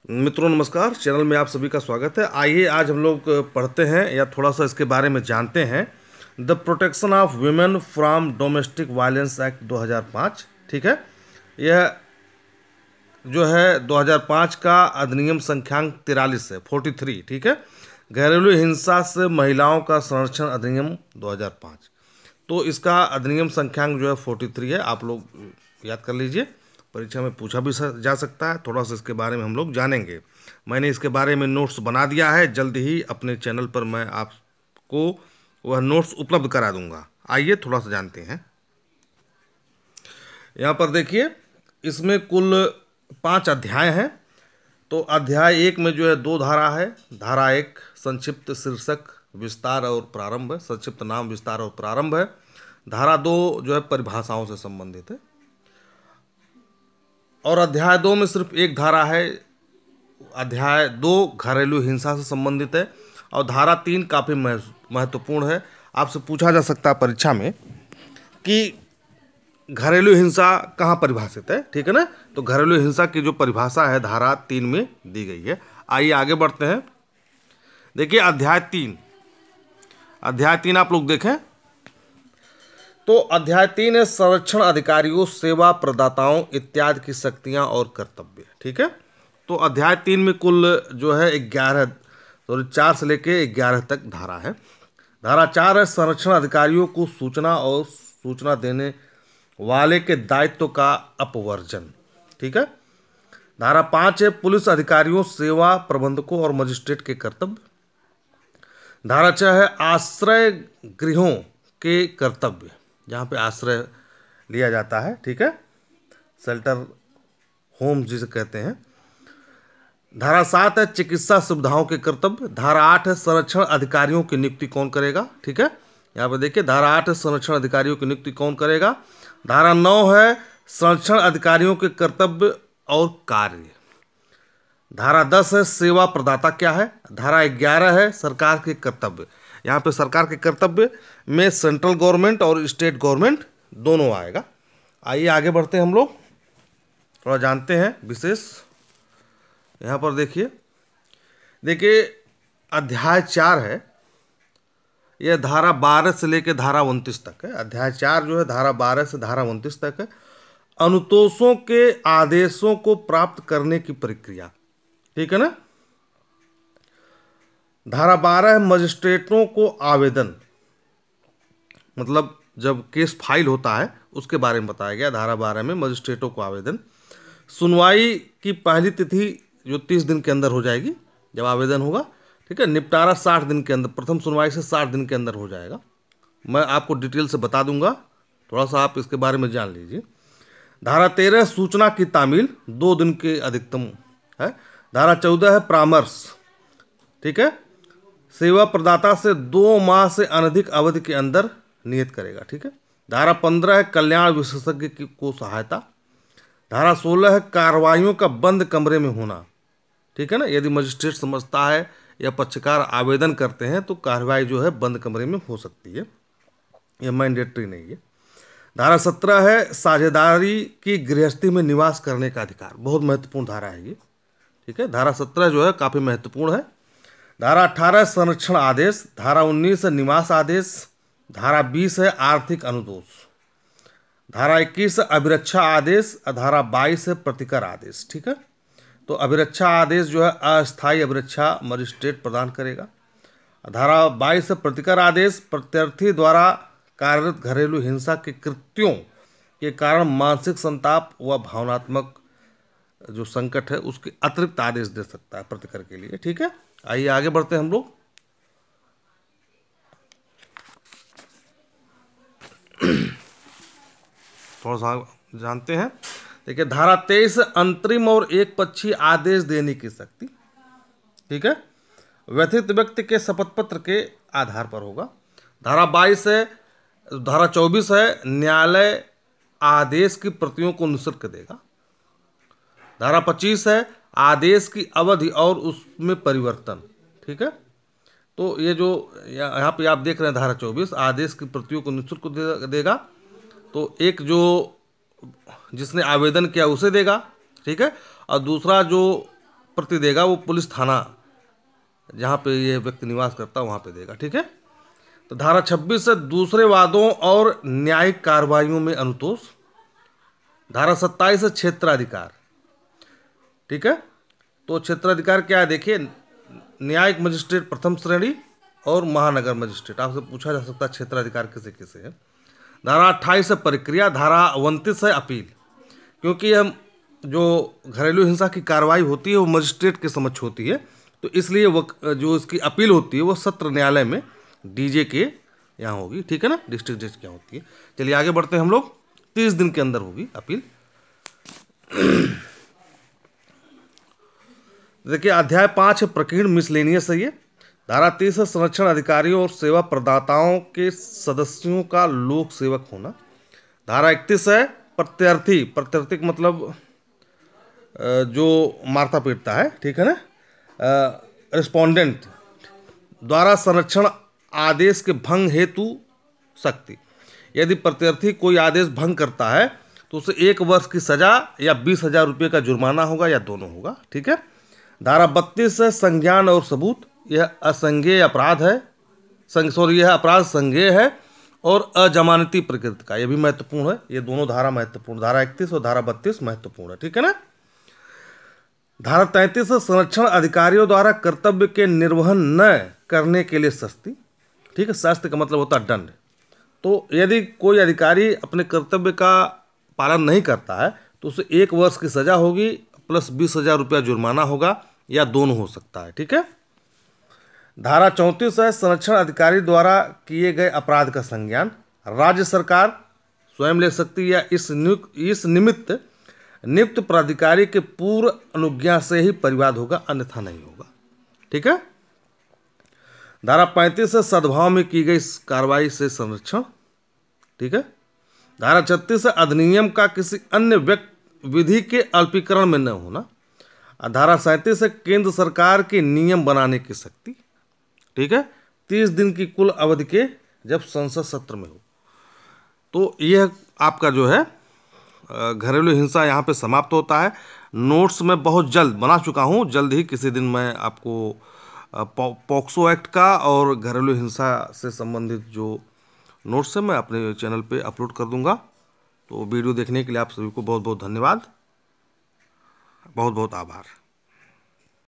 मित्रों नमस्कार, चैनल में आप सभी का स्वागत है। आइए आज हम लोग पढ़ते हैं या थोड़ा सा इसके बारे में जानते हैं। The protection of women from domestic violence act 2005। ठीक है, यह जो है 2005 का अधिनियम संख्यांक 43 है, 43। ठीक है, घरेलू हिंसा से महिलाओं का संरक्षण अधिनियम 2005। तो इसका अधिनियम संख्यांक जो है 43 है। आप लोग याद कर लीजिए, परीक्षा में पूछा भी जा सकता है। थोड़ा सा इसके बारे में हम लोग जानेंगे। मैंने इसके बारे में नोट्स बना दिया है, जल्द ही अपने चैनल पर मैं आपको वह नोट्स उपलब्ध करा दूंगा। आइए थोड़ा सा जानते हैं। यहाँ पर देखिए, इसमें कुल 5 अध्याय हैं। तो अध्याय 1 में जो है 2 धारा है। धारा 1 संक्षिप्त शीर्षक विस्तार और प्रारंभ है, संक्षिप्त नाम विस्तार और प्रारंभ है। धारा 2 जो है परिभाषाओं से संबंधित है। और अध्याय 2 में सिर्फ एक धारा है। अध्याय 2 घरेलू हिंसा से संबंधित है। और धारा 3 काफ़ी महत्वपूर्ण है। आपसे पूछा जा सकता है परीक्षा में कि घरेलू हिंसा कहाँ परिभाषित है। ठीक है ना, तो घरेलू हिंसा की जो परिभाषा है धारा 3 में दी गई है। आइए आगे बढ़ते हैं। देखिए अध्याय 3 आप लोग देखें तो अध्याय 3 है संरक्षण अधिकारियों, सेवा प्रदाताओं इत्यादि की शक्तियां और कर्तव्य। ठीक है, तो अध्याय 3 में कुल जो है 4 से लेके 11 तक धारा है। धारा 4 है संरक्षण अधिकारियों को सूचना और सूचना देने वाले के दायित्व का अपवर्जन। ठीक है, धारा 5 है पुलिस अधिकारियों, सेवा प्रबंधकों और मजिस्ट्रेट के कर्तव्य। धारा 6 है आश्रय गृहों के कर्तव्य, जहाँ पे आश्रय लिया जाता है। ठीक है, शेल्टर होम जिसे कहते हैं। धारा 7 है चिकित्सा सुविधाओं के कर्तव्य। धारा 8 है संरक्षण अधिकारियों की नियुक्ति कौन करेगा। ठीक है, यहाँ पे देखिए धारा 8 है संरक्षण अधिकारियों की नियुक्ति कौन करेगा। धारा 9 है संरक्षण अधिकारियों के कर्तव्य और कार्य। धारा 10 है सेवा प्रदाता क्या है। धारा 11 है सरकार के कर्तव्य। यहाँ पे सरकार के कर्तव्य में सेंट्रल गवर्नमेंट और स्टेट गवर्नमेंट दोनों आएगा। आइए आगे बढ़ते हैं, हम लोग थोड़ा जानते हैं विशेष। यहाँ पर देखिए अध्याय 4 है, यह धारा 12 से लेकर धारा 29 तक है। अध्याय 4 जो है धारा 12 से धारा 29 तक है। अनुतोषों के आदेशों को प्राप्त करने की प्रक्रिया। ठीक है ना। धारा 12 है मजिस्ट्रेटों को आवेदन, मतलब जब केस फाइल होता है उसके बारे में बताया गया। धारा 12 में मजिस्ट्रेटों को आवेदन, सुनवाई की पहली तिथि जो 30 दिन के अंदर हो जाएगी जब आवेदन होगा। ठीक है, निपटारा 60 दिन के अंदर, प्रथम सुनवाई से 60 दिन के अंदर हो जाएगा। मैं आपको डिटेल से बता दूंगा, थोड़ा सा आप इसके बारे में जान लीजिए। धारा 13 सूचना की तामील 2 दिन के अधिकतम है। धारा 14 है परामर्श। ठीक है, सेवा प्रदाता से 2 माह से अनधिक अवधि के अंदर नियत करेगा। ठीक है, धारा 15 है कल्याण विशेषज्ञ को सहायता। धारा 16 है कार्रवाइयों का बंद कमरे में होना। ठीक है ना, यदि मजिस्ट्रेट समझता है या पक्षकार आवेदन करते हैं तो कार्रवाई जो है बंद कमरे में हो सकती है, यह मैंडेटरी नहीं है। धारा 17 है साझेदारी की गृहस्थी में निवास करने का अधिकार। बहुत महत्वपूर्ण धारा है ये। ठीक है, धारा 17 जो है काफ़ी महत्वपूर्ण है। धारा 18 संरक्षण आदेश। धारा 19 है निवास आदेश। धारा 20 है आर्थिक अनुतोष। धारा 21 है अभिरक्षा आदेश। धारा 22 है प्रतिकर आदेश। ठीक है, तो अभिरक्षा आदेश जो है अस्थायी अभिरक्षा मजिस्ट्रेट प्रदान करेगा। धारा 22 है प्रतिकर आदेश। प्रत्यर्थी द्वारा कार्यरत घरेलू हिंसा के कृत्यों के कारण मानसिक संताप व भावनात्मक जो संकट है उसके अतिरिक्त आदेश दे सकता है प्रतिकर के लिए। ठीक है, आइए आगे बढ़ते हैं हम लोग। थोड़ा सा जानते हैं। देखिए धारा 23 अंतरिम और एक पक्षी आदेश देने की शक्ति। ठीक है, व्यथित व्यक्ति के शपथ पत्र के आधार पर होगा। धारा 22 है, धारा 24 है न्यायालय आदेश की प्रतियों को निःशुल्क देगा। धारा 25 है आदेश की अवधि और उसमें परिवर्तन। ठीक है, तो ये जो यहाँ पे आप देख रहे हैं धारा 24 आदेश की प्रतियों को निःशुल्क देगा। तो एक जो जिसने आवेदन किया उसे देगा। ठीक है, और दूसरा जो प्रति देगा वो पुलिस थाना जहाँ पे ये व्यक्ति निवास करता है वहाँ पे देगा। ठीक है। तो धारा 26 से दूसरे वादों और न्यायिक कार्रवाइयों में अनुतोष। धारा 27 से क्षेत्राधिकार। ठीक है। तो क्षेत्राधिकार क्या है देखिए, न्यायिक मजिस्ट्रेट प्रथम श्रेणी और महानगर मजिस्ट्रेट। आपसे पूछा जा सकता है क्षेत्राधिकार किसे किसे है। धारा 28 से प्रक्रिया। धारा 29 है अपील, क्योंकि हम जो घरेलू हिंसा की कार्रवाई होती है वो मजिस्ट्रेट के समक्ष होती है, तो इसलिए वो जो इसकी अपील होती है वो सत्र न्यायालय में डीजे के यहाँ होगी। ठीक है ना, डिस्ट्रिक्ट जज के यहाँ होती है। चलिए आगे बढ़ते हैं हम लोग। 30 दिन के अंदर होगी अपील। देखिए अध्याय 5 है प्रकीर्ण मिसलेनियस है ये। धारा 30 है संरक्षण अधिकारियों और सेवा प्रदाताओं के सदस्यों का लोक सेवक होना। धारा 31 है प्रत्यर्थी। प्रत्यर्थी का मतलब जो मारता पीटता है। ठीक है ना। रिस्पोंडेंट द्वारा संरक्षण आदेश के भंग हेतु सख्ती। यदि प्रत्यर्थी कोई आदेश भंग करता है तो उसे 1 वर्ष की सजा या 20,000 रुपये का जुर्माना होगा या दोनों होगा। ठीक है। धारा 32 है संज्ञान और सबूत। यह असंज्ञेय अपराध है, यह अपराध संज्ञेय है और अजमानती प्रकृति का। यह भी महत्वपूर्ण है। ये दोनों धारा महत्वपूर्ण, धारा 31 और धारा 32 महत्वपूर्ण है। ठीक है ना। धारा 33 है संरक्षण अधिकारियों द्वारा कर्तव्य के निर्वहन न करने के लिए सस्ती। ठीक है। शास्ति का मतलब होता है दंड। तो यदि कोई अधिकारी अपने कर्तव्य का पालन नहीं करता है तो उसे 1 वर्ष की सजा होगी प्लस 20,000 रुपया जुर्माना होगा या दोनों हो सकता है। ठीक है। धारा 34 है संरक्षण अधिकारी द्वारा किए गए अपराध का संज्ञान। राज्य सरकार स्वयं ले सकती है या इस निमित्त नियुक्त प्राधिकारी के पूर्व अनुज्ञा से ही परिवाद होगा, अन्यथा नहीं होगा। ठीक है। धारा 35 है सद्भाव में की गई कार्रवाई से संरक्षण। ठीक है। धारा 36 है अधिनियम का किसी अन्य विधि के अल्पीकरण में न होना। धारा 37 है केंद्र सरकार के नियम बनाने की शक्ति। ठीक है। 30 दिन की कुल अवधि के जब संसद सत्र में हो। तो यह आपका जो है घरेलू हिंसा यहाँ पे समाप्त होता है। नोट्स में बहुत जल्द बना चुका हूँ, जल्द ही किसी दिन मैं आपको पॉक्सो एक्ट का और घरेलू हिंसा से संबंधित जो नोट्स है मैं अपने चैनल पे अपलोड कर दूंगा। तो वीडियो देखने के लिए आप सभी को बहुत बहुत धन्यवाद, बहुत बहुत आभार।